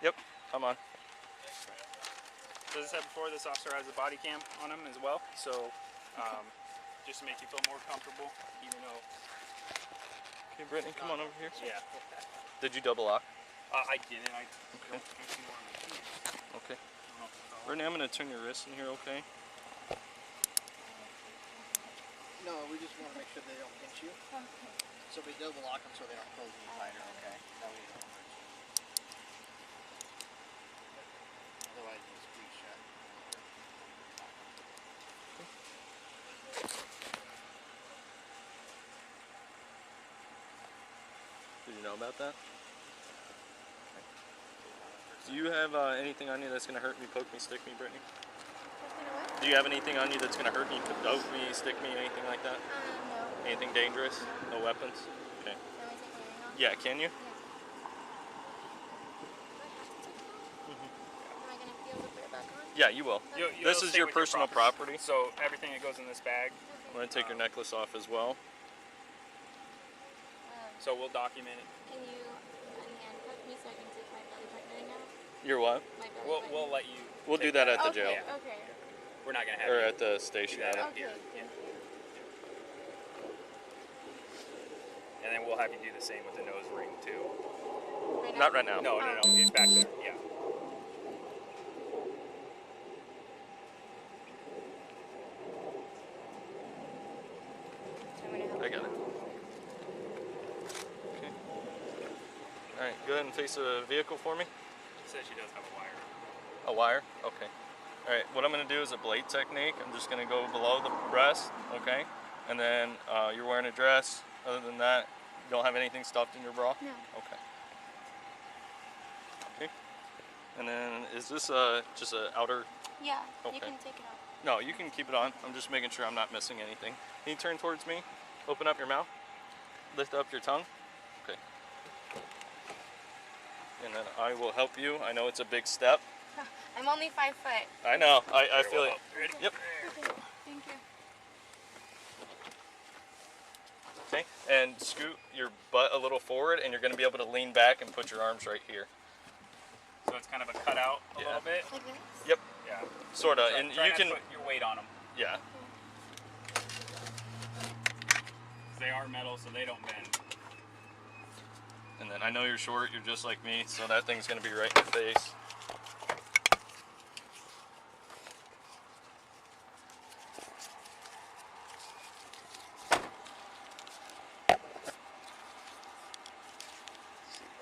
Yep, I'm on. So as I said before, this officer has a body cam on him as well, so just to make you feel more comfortable, even though... Okay, Brittany, come on over here. Yeah. Did you double lock? I didn't. Okay. Okay. Brittany, I'm going to turn your wrist in here, okay? No, we just want to make sure they don't pinch you. Okay. So we double lock them so they don't close any tighter, okay? That way you don't hurt you. Otherwise you squeeze shut. Did you know about that? Do you have anything on you that's going to hurt me, poke me, stick me, Brittany? Do you have anything on you that's going to hurt me, poke me, stick me, anything like that? No. Anything dangerous? No weapons? Okay. Can I take my ring off? Yeah, can you? Yeah. Am I going to be able to put it back on? Yeah, you will. This is your personal property. So everything that goes in this bag. I'm going to take your necklace off as well. So we'll document it. Can you unhandcuff me so I can take my belly button out? Your what? My belly button. We'll let you. We'll do that at the jail. Yeah. Okay. We're not gonna have. Or at the station. That up Okay. here. Yeah. And then we'll have you do the same with the nose ring too. Right now? Not right now. No, it's back there. Yeah. I'm going to help I got it. Okay. Alright, go ahead and face the vehicle for me. She says she does have a wire. A wire? Okay. Alright, what I'm going to do is a blade technique. I'm just going to go below the breast, okay? And then you're wearing a dress. Other than that, you don't have anything stuffed in your bra? No. Okay. Okay. And then is this just an outer? Yeah, Okay. you can take it off. No, you can keep it on. I'm just making sure I'm not missing anything. Can you turn towards me? Open up your mouth. Lift up your tongue. Okay. And then I will help you. I know it's a big step. I'm only 5 foot. I know. I feel it. Yep. Okay, thank you. Okay. And scoot your butt a little forward, and you're going to be able to lean back and put your arms right here. So it's kind of a cutout a little bit. Like this? Yep. Yeah. Sort of. Try And not you to can. put your weight on them. Yeah. They are metal, so they don't bend. And then I know you're short. You're just like me, so that thing's going to be right in your face.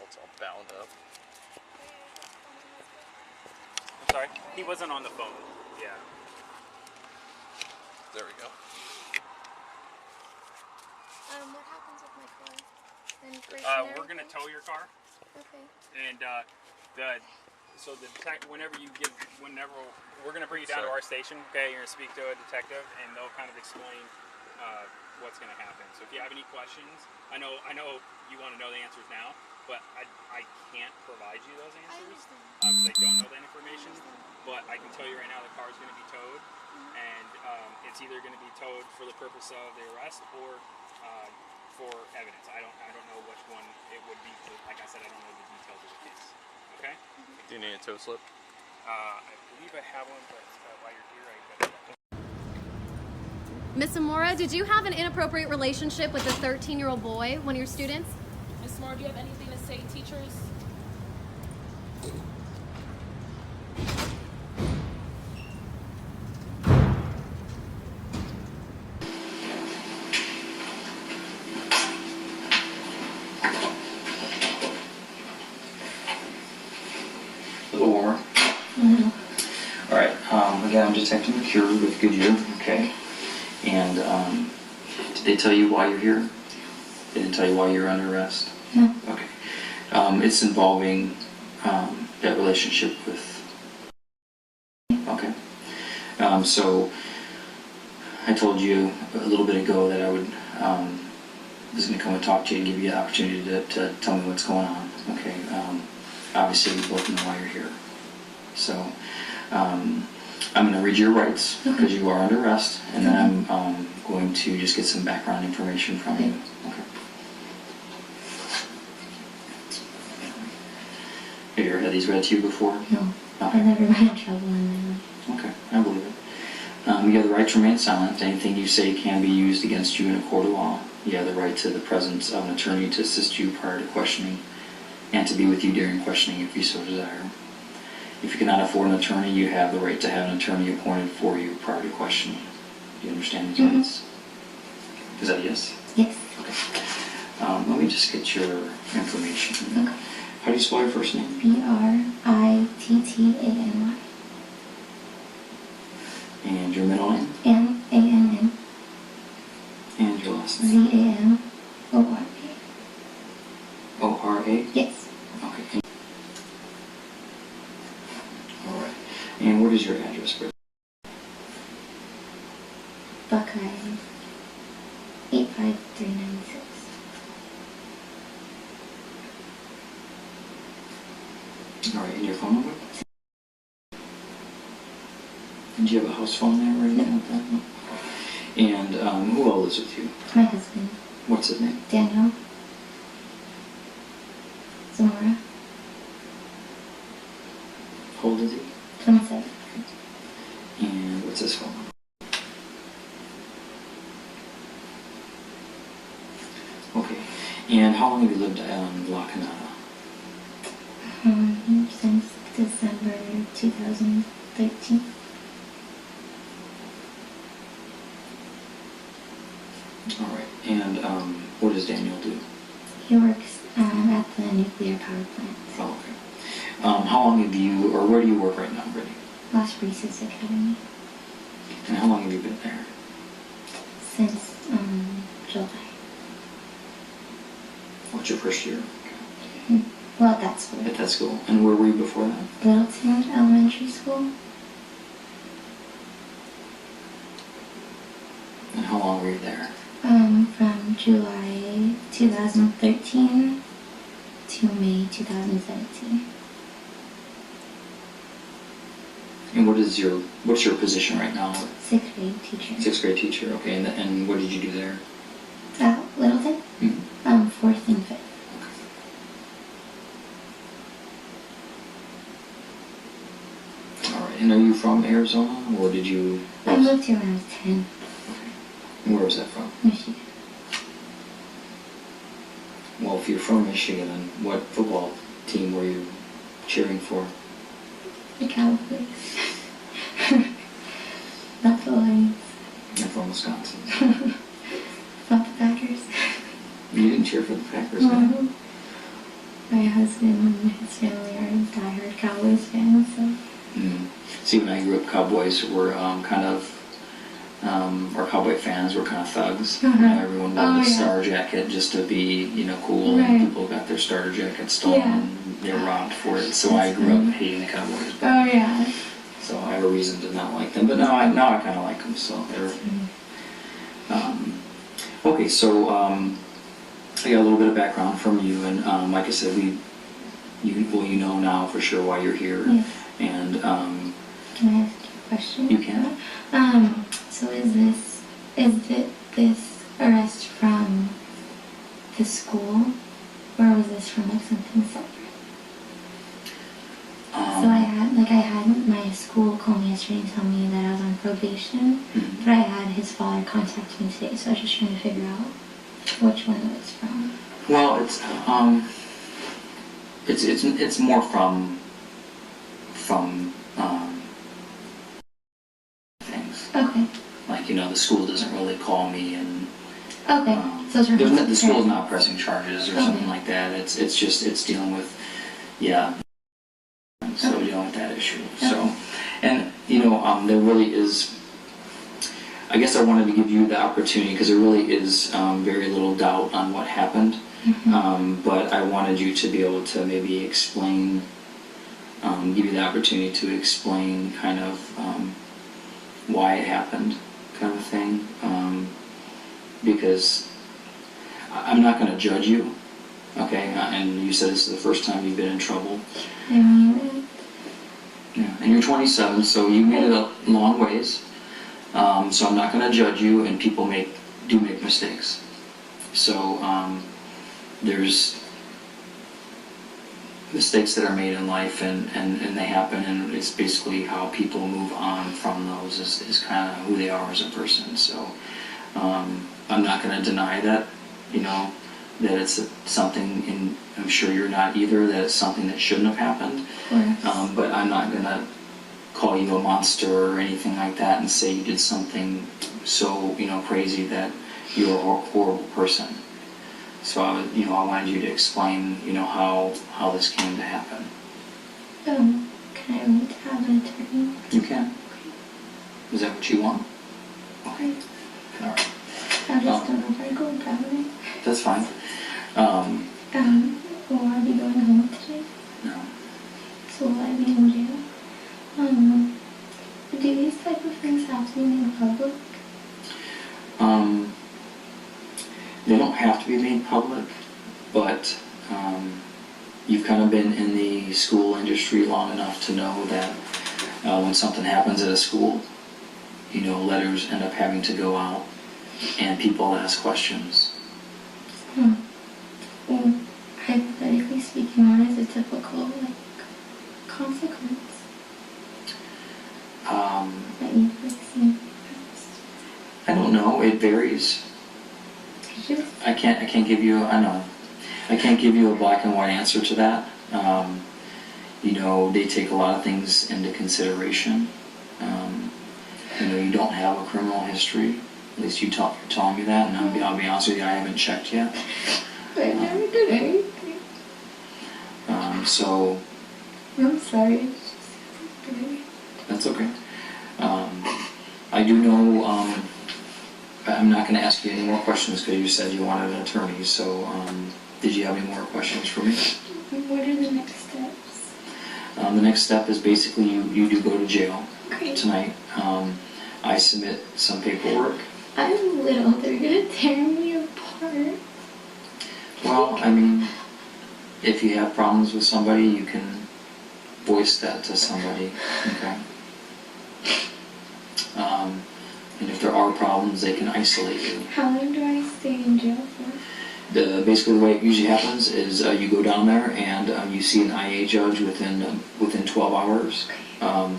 It's all bound up. I'm sorry? He wasn't on the phone. Yeah. There we go. What happens with my car? We're gonna tow your car, Okay. and whenever we're gonna bring you down to our station. Okay, you're gonna speak to a detective, and they'll kind of explain what's gonna happen. So if you have any questions, I know you want to know the answers now, but I can't provide you those answers because I don't know that information. But I can tell you right now the car is going to be towed, and it's either going to be towed for the purpose of the arrest or for evidence. I don't know which one it would be. Like I said, I don't know the details of the case. Okay? Do you need a tow slip? I believe I have one, but while you're here, I better. Miss Zamora, did you have an inappropriate relationship with a 13-year-old boy, one of your students? Miss Zamora, do you have anything to say, teachers? A little warmer. All right. Again, I'm Detective McCure with Goodyear. Okay. And did they tell you why you're here? They didn't tell you why you're under arrest? No. Okay. It's involving that relationship with. Okay. So I told you a little bit ago that I would was going to come and talk to you and give you the opportunity to tell me what's going on. Okay. Obviously, we both know why you're here. So I'm going to read your rights because you are under arrest, and then I'm going to just get some background information from you. Okay. Have you ever had these read to you before? No. Okay. I've never been in trouble in my life. Okay, I believe it. You have the right to remain silent. Anything you say can be used against you in a court of law. You have the right to the presence of an attorney to assist you prior to questioning and to be with you during questioning if you so desire. If you cannot afford an attorney, you have the right to have an attorney appointed for you prior to questioning. Do you understand these rights? Is that a yes? Yes. Okay. Let me just get your information. Okay. How do you spell your first name? Brittany. And your middle name? Mann. And your last name? Zamora. O-R-A? Yes. Okay. All right. And what is your address, Britt? Buckeye. 85396. All right. And your phone number? And do you have a house phone there or anything like that? No. And who all lives with you? My husband. What's his name? Daniel. Zamora. How old is he? 27. And what's his phone number? Okay. And how long have you lived in La Canada? Since December 2013. All right. And what does Daniel do? He works at the nuclear power plant. Oh, okay. How long have you, or where do you work right now, Brittany? Las Brisas Academy. And how long have you been there? Since July. What's your first year? Well, that's school. At that school. And where were you before that? Littleton Elementary School. And how long were you there? From July 2013 to May 2017. And what's your position right now? 6th grade teacher. 6th grade teacher, okay. And what did you do there? At Littleton? 4th and 5th. All right. And are you from Arizona, or did you? I moved here when I was 10. Okay. And where was that from? Michigan. Well, if you're from Michigan, what football team were you cheering for? The Cowboys. Not the Lions. I'm from Wisconsin. Not the Packers. You didn't cheer for the Packers, No. man? My husband and his family are diehard Cowboys fans, so. See, when I grew up, Cowboys were or Cowboy fans were kind of thugs. You know, everyone wore the star jacket just to be, cool. Right. And people got their starter jackets stolen and they were robbed for it. So I grew up hating the Cowboys. But, Oh, yeah. so I have a reason to not like them. But now I kind of like them. So they're okay. So I got a little bit of background from you, and like I said, you know now for sure why you're here. Yes. And Can I ask you a question? you can. So is this arrest from the school, or was this from like something separate? So I had my school call me yesterday and tell me that I was on probation, but I had his father contact me today, so I was just trying to figure out which one it was from. Well, it's more from things. Okay. Like, the school doesn't really call me, and Okay. So it's the school's not pressing charges or something like that. It's dealing with so dealing with that issue. So, and there really is. I guess I wanted to give you the opportunity because there really is very little doubt on what happened. But I wanted you to be able to maybe explain, give you the opportunity to explain kind of why it happened, kind of thing. Because I'm not going to judge you, okay? And you said this is the first time you've been in trouble. Yeah, and you're 27, so you made it a long ways. So I'm not going to judge you, and people do make mistakes. So there's mistakes that are made in life, and they happen, and it's basically how people move on from those is kind of who they are as a person. So I'm not going to deny that, you know, that it's something, and I'm sure you're not either, that it's something that shouldn't have happened. But I'm not going to call you a monster or anything like that and say you did something so, you know, crazy that you're a horrible person. So I wanted you to explain, you know, how this came to happen. Can I wait to have an attorney? You can. Is that what you want? Okay. All right. I just don't know if I go in private. That's fine. Will I be going home today? No. So will I be in jail? Do these type of things have to be made public? They don't have to be made public, but you've kind of been in the school industry long enough to know that when something happens at a school, you know, letters end up having to go out and people ask questions. Well, hypothetically speaking, what is a typical, like, consequence that you've, like, seen in the past? I don't know. It varies. I can't give you. I know. I can't give you a black and white answer to that. You know, they take a lot of things into consideration. You know, you don't have a criminal history. At least you're telling me that, and I'll be honest with you, I haven't checked yet. I never did anything. So. I'm sorry. It's just That's okay. I do know. I'm not going to ask you any more questions because you said you wanted an attorney. So, did you have any more questions for me? What are the next steps? The next step is basically you do go to jail tonight. I submit some paperwork. I'm little. They're going to tear me apart. Well, I mean, if you have problems with somebody, you can voice that to somebody, okay? And if there are problems, they can isolate you. How long do I stay in jail for? Basically, the way it usually happens is you go down there and you see an IA judge within 12 hours, and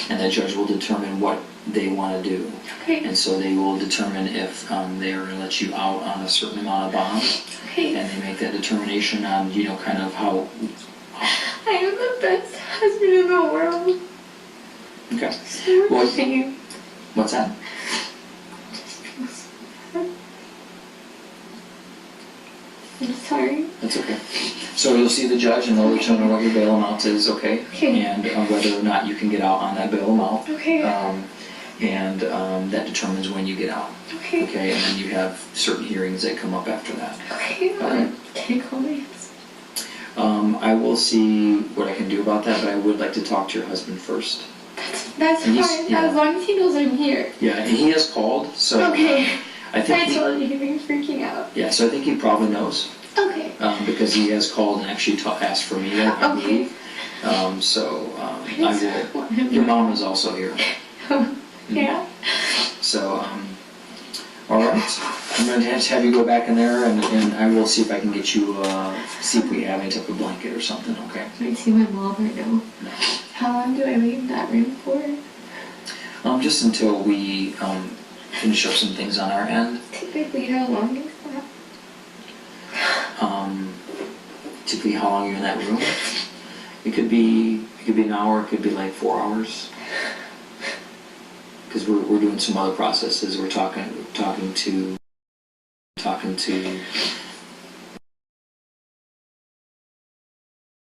that judge will determine what they want to do. Okay. And so they will determine if they are going to let you out on a certain amount of bond, Okay. and they make that determination on, you know, kind of how. I am the best husband in the world. Okay. So Well, shame. what's that? I'm sorry. That's okay. So you'll see the judge and they'll determine what your bail amount is, okay? Okay. And whether or not you can get out on that bail amount. Okay. And that determines when you get out. Okay. Okay, and then you have certain hearings that come up after that. Okay. Alright. Can you call my husband? I will see what I can do about that, but I would like to talk to your husband first. That's And fine. yeah. As long as he knows I'm here. Yeah, and he has called, so Okay. I think I told you he was freaking out. yeah, so I think he probably knows. Okay. Because he has called and actually asked for me, I believe. So I will. Your mom is also here. Yeah. So, all right. I'm going to have you go back in there, and I will see if I can get you, see if we have any type of blanket or something, okay? I see my mom right now. How long do I wait in that room for? Just until we finish up some things on our end. Typically, how long is that? Typically, how long you're in that room? It could be an hour. It could be like 4 hours. Because we're doing some other processes. We're talking to.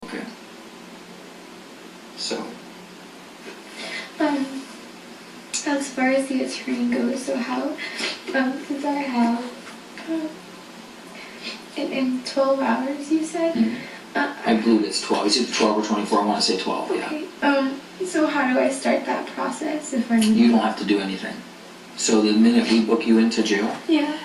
Okay. So. As far as the attorney goes, so how, since I have, in 12 hours, you said? Mm-hmm. I believe it's 12. Is it 12 or 24? I want to say 12, yeah. Okay, so how do I start that process if I'm... You don't have to do anything. So the minute we book you into jail, Yeah.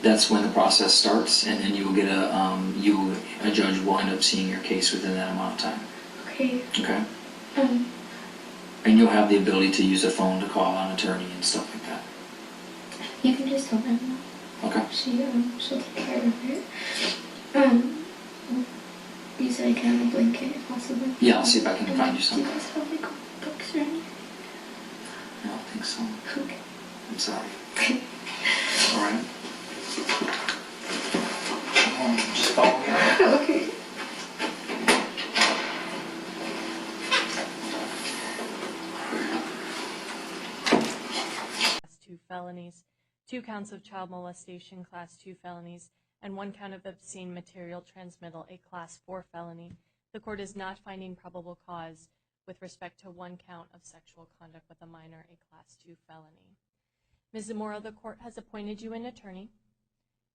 That's when the process starts, and then you will get a judge will end up seeing your case within that amount of time. Okay. Okay? And you'll have the ability to use a phone to call an attorney and stuff like that. You can just tell my mom. Okay. She'll take care of it. you said I can have a blanket possibly. Yeah, I'll see if I can find you Do some. you guys have like books or anything? I don't think so. Okay. I'm sorry. All right. Just follow me. Okay. Class 2 felonies, 2 counts of child molestation, Class 2 felonies, and 1 count of obscene material transmittal, a Class 4 felony. The court is not finding probable cause with respect to 1 count of sexual conduct with a minor, a Class 2 felony. Ms. Zamora, the court has appointed you an attorney.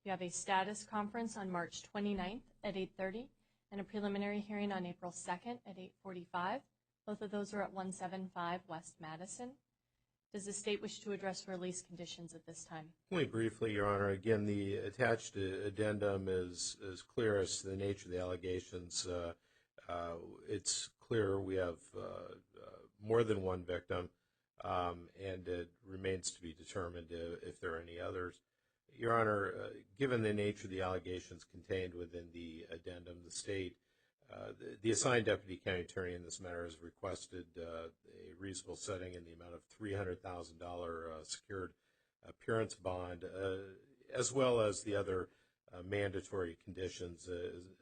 You have a status conference on March 29th at 8:30 and a preliminary hearing on April 2nd at 8:45. Both of those are at 175 West Madison. Does the state wish to address release conditions at this time? Only briefly, Your Honor. Again, the attached addendum is clear as to the nature of the allegations. It's clear we have more than 1 victim, and it remains to be determined if there are any others. Your Honor, given the nature of the allegations contained within the addendum, the state, the assigned deputy county attorney in this matter has requested a reasonable setting in the amount of $300,000 secured appearance bond, as well as the other mandatory conditions,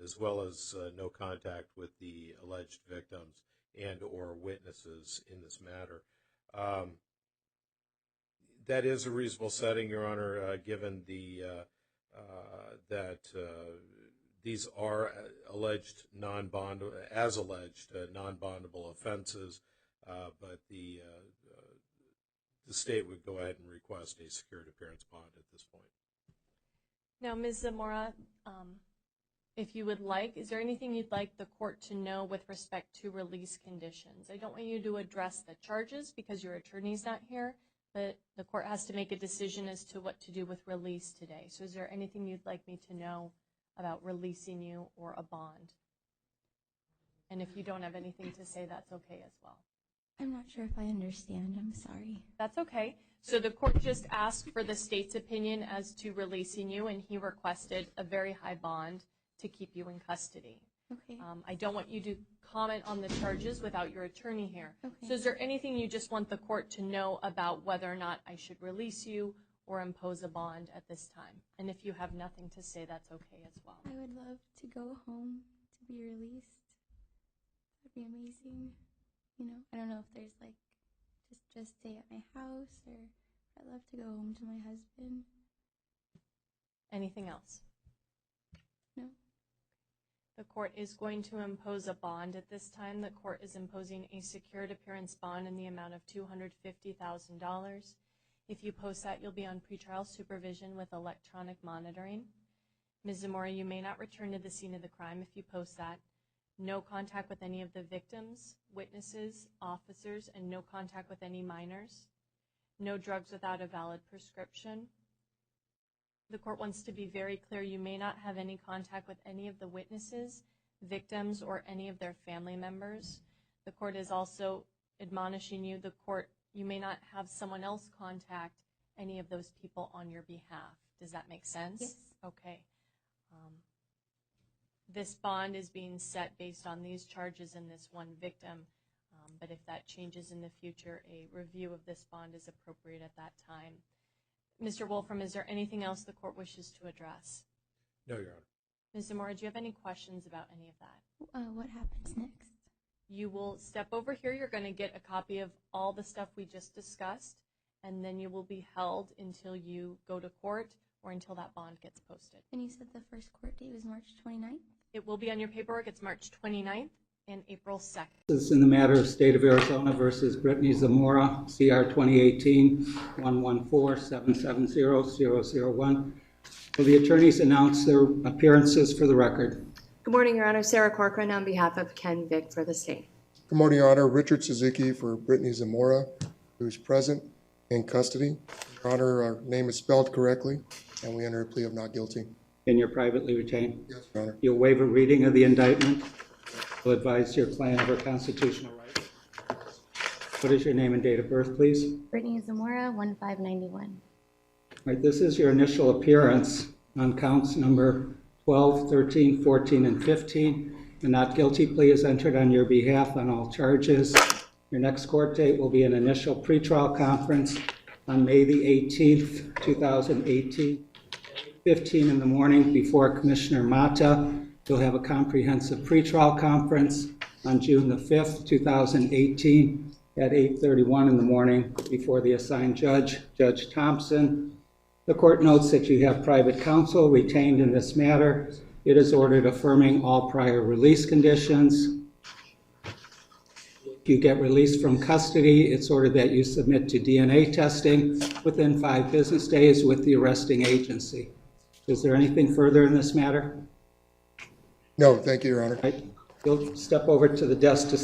as well as no contact with the alleged victims and or witnesses in this matter. That is a reasonable setting, Your Honor, given the that these are alleged non-bondable offenses, but the state would go ahead and request a secured appearance bond at this point. Now, Ms. Zamora, if you would like, is there anything you'd like the court to know with respect to release conditions? I don't want you to address the charges because your attorney's not here, but the court has to make a decision as to what to do with release today. So is there anything you'd like me to know about releasing you or a bond? And if you don't have anything to say, that's okay as well. I'm not sure if I understand. I'm sorry. That's okay. So the court just asked for the state's opinion as to releasing you, and he requested a very high bond to keep you in custody. Okay. I don't want you to comment on the charges without your attorney here. Okay. So is there anything you just want the court to know about whether or not I should release you or impose a bond at this time? And if you have nothing to say, that's okay as well. I would love to go home to be released. That'd be amazing. You know, I don't know if there's like just stay at my house, or I'd love to go home to my husband. Anything else? No. The court is going to impose a bond at this time. The court is imposing a secured appearance bond in the amount of $250,000. If you post that, you'll be on pretrial supervision with electronic monitoring. Ms. Zamora, you may not return to the scene of the crime if you post that. No contact with any of the victims, witnesses, officers, and no contact with any minors. No drugs without a valid prescription. The court wants to be very clear, you may not have any contact with any of the witnesses, victims, or any of their family members. The court is also admonishing you, you may not have someone else contact any of those people on your behalf. Does that make sense? Yes. Okay. This bond is being set based on these charges and this 1 victim, but if that changes in the future, a review of this bond is appropriate at that time. Mr. Wolfram, is there anything else the court wishes to address? No, Your Honor. Ms. Zamora, do you have any questions about any of that? What happens next? You will step over here. You're going to get a copy of all the stuff we just discussed, and then you will be held until you go to court or until that bond gets posted. And you said the first court date was March 29th? It will be on your paperwork. It's March 29th and April 2nd. This is in the matter of State of Arizona versus Brittany Zamora, CR 2018-114-770-001. Will the attorneys announce their appearances for the record? Good morning, Your Honor. Sarah Corcoran on behalf of Ken Vick for the state. Good morning, Your Honor. Richard Suzuki for Brittany Zamora, who is present in custody. Your Honor, our name is spelled correctly, and we enter a plea of not guilty. And you're privately retained? Yes, Your Honor. You'll waive a reading of the indictment. Will advise your client of her constitutional rights. What is your name and date of birth, please? Brittany Zamora, 1591. All right, this is your initial appearance on counts number 12, 13, 14, and 15. A not guilty plea is entered on your behalf on all charges. Your next court date will be an initial pretrial conference on May the 18th, 2018, 15 in the morning before Commissioner Mata. You'll have a comprehensive pretrial conference on June the 5th, 2018 at 8:31 in the morning before the assigned judge, Judge Thompson. The court notes that you have private counsel retained in this matter. It is ordered affirming all prior release conditions. If you get released from custody, it's ordered that you submit to DNA testing within 5 business days with the arresting agency. Is there anything further in this matter? No, thank you, Your Honor. Right. You'll step over to the desk to...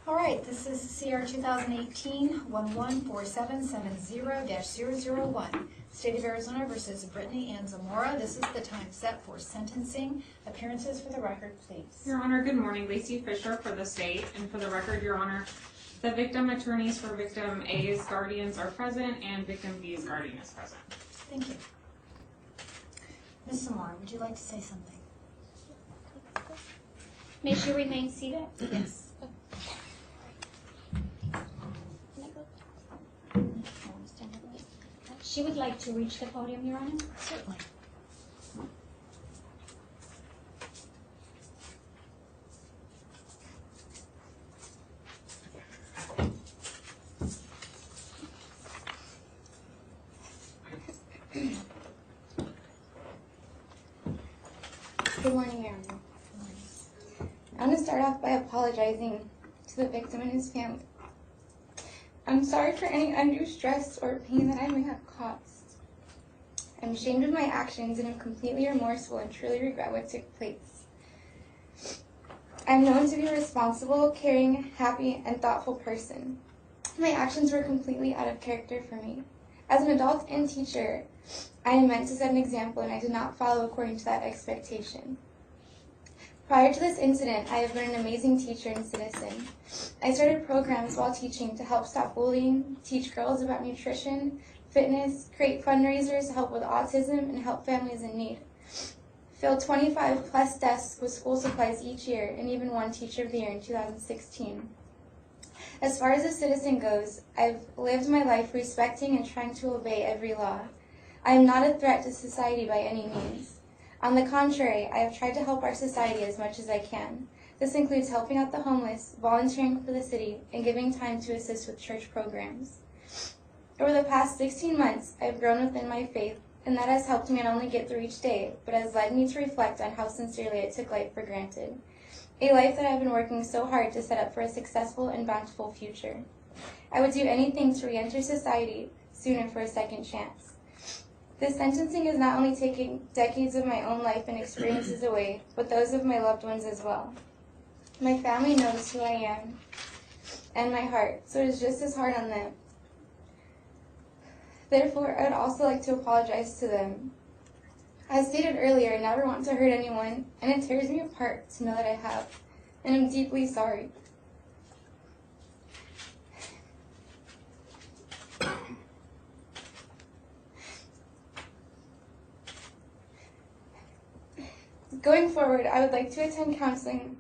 All right, this is CR 2018-114770-001. State of Arizona versus Brittany Zamora. This is the time set for sentencing. Appearances for the record, please. Your Honor, good morning. Lacey Fisher for the state. And for the record, Your Honor, the victim attorneys for victim A's guardians are present and victim B's guardian is present. Thank you. Ms. Zamora, would you like to say something? May she remain seated? Yes. She would like to reach the podium, Your Honor. Certainly. Good morning, Miranda. I want to start off by apologizing to the victim and his family. I'm sorry for any undue stress or pain that I may have caused. I'm ashamed of my actions and am completely remorseful and truly regret what took place. I'm known to be a responsible, caring, happy, and thoughtful person. My actions were completely out of character for me. As an adult and teacher, I am meant to set an example and I did not follow according to that expectation. Prior to this incident, I have been an amazing teacher and citizen. I started programs while teaching to help stop bullying, teach girls about nutrition, fitness, create fundraisers to help with autism, and help families in need. Filled 25 plus desks with school supplies each year, and even won Teacher of the Year in 2016. As far as a citizen goes, I've lived my life respecting and trying to obey every law. I am not a threat to society by any means. On the contrary, I have tried to help our society as much as I can. This includes helping out the homeless, volunteering for the city, and giving time to assist with church programs. Over the past 16 months, I have grown within my faith, and that has helped me not only get through each day, but has led me to reflect on how sincerely I took life for granted. A life that I have been working so hard to set up for a successful and bountiful future. I would do anything to re-enter society sooner for a second chance. This sentencing is not only taking decades of my own life and experiences away, but those of my loved ones as well. My family knows who I am and my heart, so it is just as hard on them. Therefore, I would also like to apologize to them. As stated earlier, I never want to hurt anyone, and it tears me apart to know that I have, and I'm deeply sorry. Going forward, I would like to attend counseling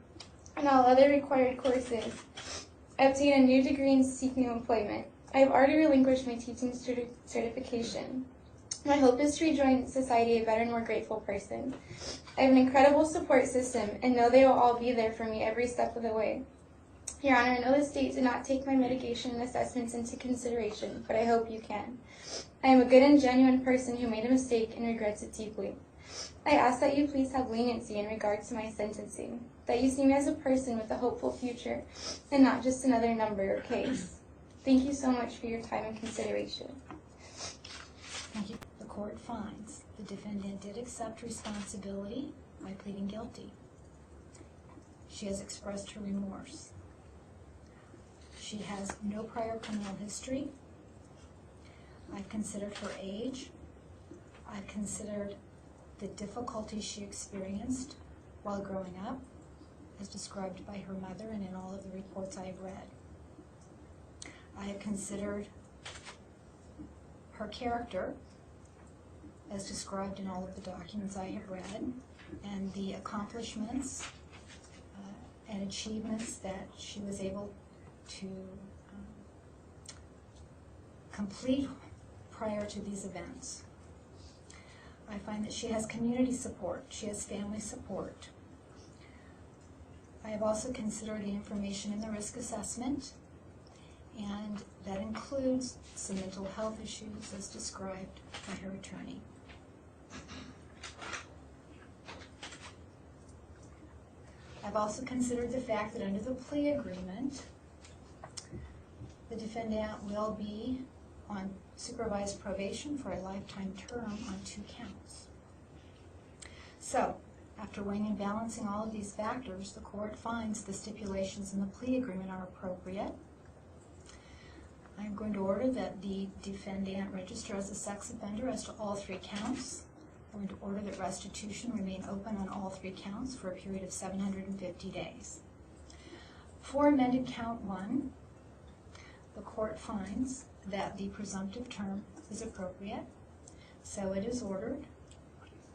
and all other required courses. I obtain a new degree and seek new employment. I have already relinquished my teaching certification. My hope is to rejoin society a better and more grateful person. I have an incredible support system and know they will all be there for me every step of the way. Your Honor, I know the state did not take my mitigation and assessments into consideration, but I hope you can. I am a good and genuine person who made a mistake and regrets it deeply. I ask that you please have leniency in regard to my sentencing, that you see me as a person with a hopeful future and not just another number or case. Thank you so much for your time and consideration. Thank you. The court finds the defendant did accept responsibility by pleading guilty. She has expressed her remorse. She has no prior criminal history. I've considered her age. I've considered the difficulties she experienced while growing up, as described by her mother and in all of the reports I have read. I have considered her character, as described in all of the documents I have read, and the accomplishments and achievements that she was able to complete prior to these events. I find that she has community support, she has family support. I have also considered the information in the risk assessment, and that includes some mental health issues as described by her attorney. I've also considered the fact that under the plea agreement, the defendant will be on supervised probation for a lifetime term on 2 counts. So, after weighing and balancing all of these factors, the court finds the stipulations in the plea agreement are appropriate. I'm going to order that the defendant register as a sex offender as to all 3 counts. I'm going to order that restitution remain open on all 3 counts for a period of 750 days. For amended count 1, the court finds that the presumptive term is appropriate, so it is ordered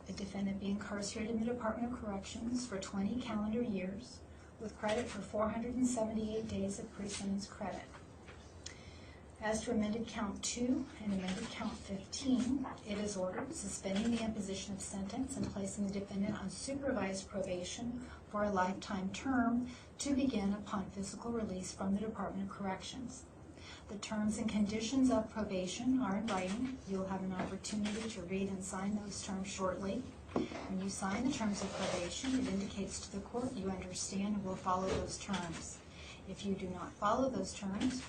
the defendant be incarcerated in the Department of Corrections for 20 calendar years with credit for 478 days of pre-sentence credit. As to amended count 2 and amended count 15, it is ordered suspending the imposition of sentence and placing the defendant on supervised probation for a lifetime term to begin upon physical release from the Department of Corrections. The terms and conditions of probation are in writing. You'll have an opportunity to read and sign those terms shortly. When you sign the terms of probation, it indicates to the court you understand and will follow those terms. If you do not follow those terms,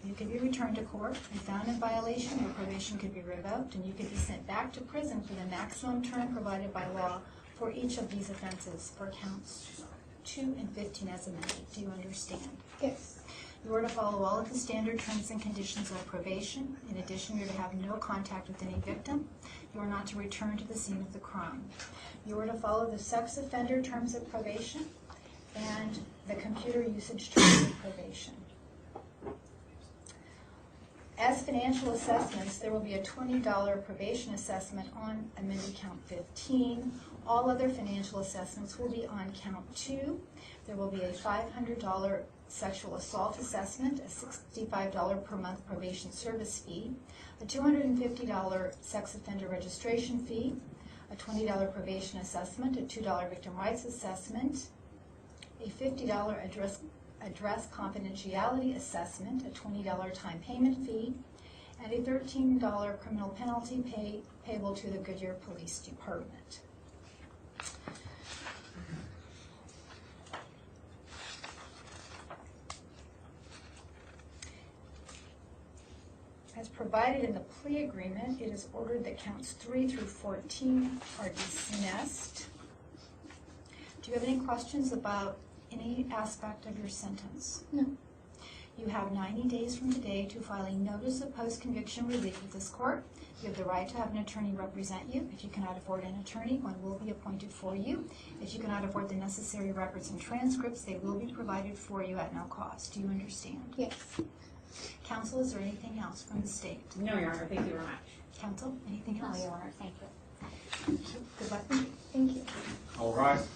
you can be returned to court and found in violation. Your probation could be revoked and you could be sent back to prison for the maximum term provided by law for each of these offenses for counts 2 and 15 as amended. Do you understand? Yes. You are to follow all of the standard terms and conditions of probation. In addition, you are to have no contact with any victim. You are not to return to the scene of the crime. You are to follow the sex offender terms of probation and the computer usage terms of probation. As financial assessments, there will be a $20 probation assessment on amended count 15. All other financial assessments will be on count 2. There will be a $500 sexual assault assessment, a $65 per month probation service fee, a $250 sex offender registration fee, a $20 probation assessment, a $2 victim rights assessment, a $50 address confidentiality assessment, a $20 time payment fee, and a $13 criminal penalty payable to the Goodyear Police Department. As provided in the plea agreement, it is ordered that counts 3 through 14 are dismissed. Do you have any questions about any aspect of your sentence? No. You have 90 days from today to file a notice of post-conviction relief with this court. You have the right to have an attorney represent you. If you cannot afford an attorney, one will be appointed for you. If you cannot afford the necessary records and transcripts, they will be provided for you at no cost. Do you understand? Yes. Counsel, is there anything else from the state? No, Your Honor. Thank you very much. Counsel, anything else? No, Your Honor. Thank you. Good luck. Thank you. All rise.